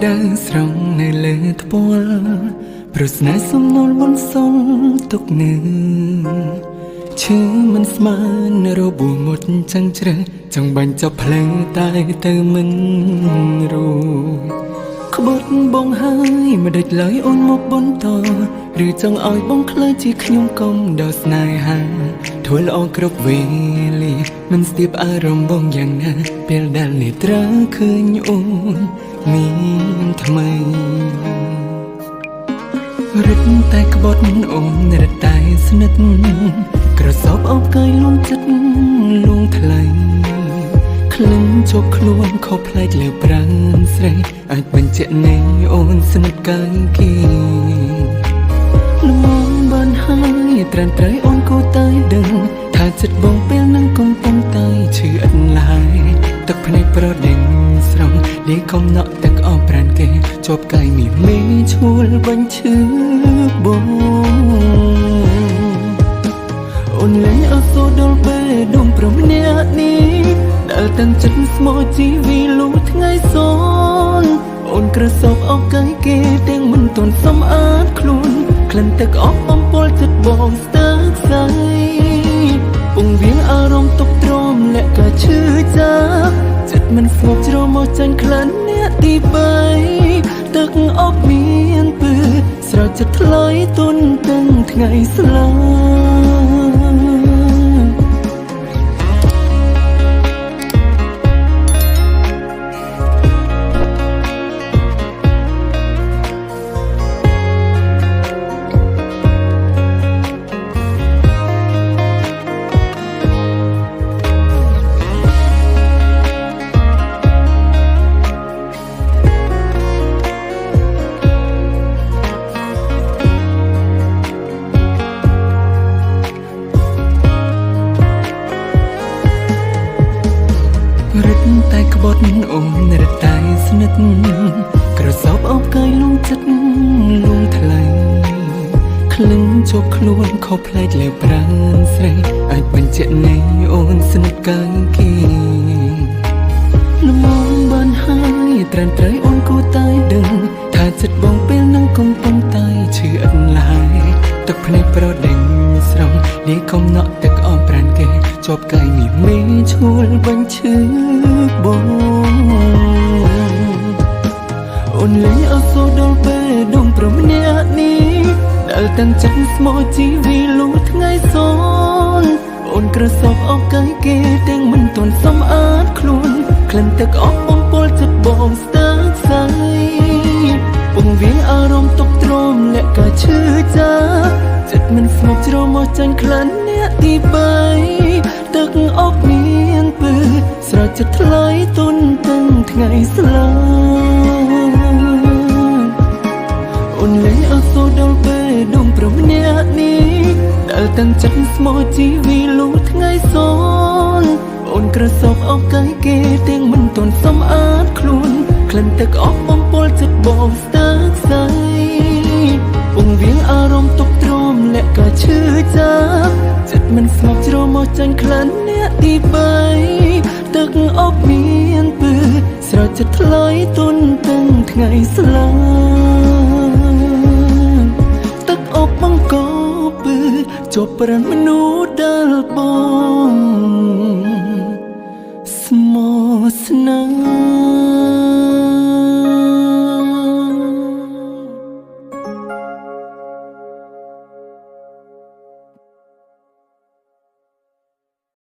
ដើរស្រង់នៅលើថ្ពាល់ប្រស្នេហ៍សំណល់មុនសុំទុកនៅឈឺមិនស្មើនរបួសមុតចឹងជ្រៅចង់បាញ់ចាប់ភ្លើងតែទៅមិនរួចក្បត់បងហើយមិនដេចឡើយអូនមកបន្តឬចង់ឲ្យបងខ្លាចជាខ្ញុំកុំដល់ស្នេហាធ្វើល្អគ្រប់វេលាមិនស្ទាបអារម្មណ៍បងយ៉ាងណាពេលដែលនេត្រាឃើញអូនមានថ្មីរត់តែក្បត់អូនរត់តែស្និទ្ធក្រសោបអោបកាយលួងចិត្តលួងថ្លៃក្លិនជាប់ខ្លួនខុសផ្លែកលើប្រាណស្រីអាចបញ្ជាក់នៃអូនស្និទ្ធកាយគេលំងបានហើយត្រានត្រៃអូនគូតែដឹងថាចិត្តបងពេលនឹងកំពុងតែឈឺអត់ឡើយទឹកភ្នែកប្រដេញស្រង់នេះកំណក់ទឹកអោបប្រានគេជាប់កាយមីមេឈួលបញ្ឈឺបងអូនលែងអត់សូដល់ពេលដុំប្រម្នាក់នេះដែលតាំងចិត្តស្មោះជីវីលូថ្ងៃសនអូនក្រសោបអោបកាយគេទាំងមិនទាន់សម្អាតខ្លួនក្លិនទឹកអស់បំពល់ចិត្តបងស្ទើរខ្សែពងវាងអារម្មណ៍ទុកទ្រាំលាក់ក៏ឈឺចាប់ចិត្តមិនស្ងប់ជ្រមកចាញ់ក្លិនអ្នកទី3ទឹកអប់មានពើស្រោចចិត្តថ្លៃទុនទាំងថ្ងៃស្លារត់តែក្បត់អូនរត់តែស្និទ្ធក្រសោបអោបកាយលួងចិត្តលួងថ្លៃក្លិនជាប់ខ្លួនខុសផ្លែកលើប្រាណស្រីអាចបញ្ជាក់នៃអូនស្និទ្ធកាយគេលំងបានហើយត្រានត្រៃអូនគូតែដឹងថាចិត្តបងពេលនឹងកំពុងតែឈឺអត់ឡើយទឹកភ្នែកប្រដេញស្រង់នេះកំណក់ទឹកអោបប្រានគេជាប់កាយមីមេឈួលបញ្ឈឺបងអូនលែងអត់សូដល់ពេលដុំប្រម្នាក់នេះដែលតាំងចិត្តស្មោះជីវីលូថ្ងៃសនអូនក្រសោបអោបកាយគេទាំងមិនទាន់សម្អាតខ្លួនក្លិនទឹកអស់បំពល់ចិត្តបងស្ទើរខ្សែពងវាងអារម្មណ៍ទុកទ្រាំលាក់ក៏ឈឺចាប់ចិត្តមិនស្ងប់ជ្រមកចាញ់ក្លិនអ្នកទី3ទឹកអប់មានពើស្រោចចិត្តថ្លៃទុនទាំងថ្ងៃស្លាអូនលែងអត់សូដល់ពេលដុំប្រម្នាក់នេះដែលតាំងចិត្តស្មោះជីវីលូថ្ងៃសនអូនក្រសោបអោបកាយគេទាំងមិនទាន់សម្អាតខ្លួនក្លិនទឹកអស់បំពល់ចិត្តបងស្ទើរខ្សែពងវាងអារម្មណ៍ទុកទ្រាំលាក់ក៏ឈឺចាប់ចិត្តមិនស្ងប់ជ្រមកចាញ់ក្លិនអ្នកទី3ទឹកអប់មានពើស្រោចចិត្តថ្លៃទុនទាំងថ្ងៃស្លាទឹកអប់បង្កពើជាប់ប្រាណមនុស្សដែលបងស្មោះស្នេហ៍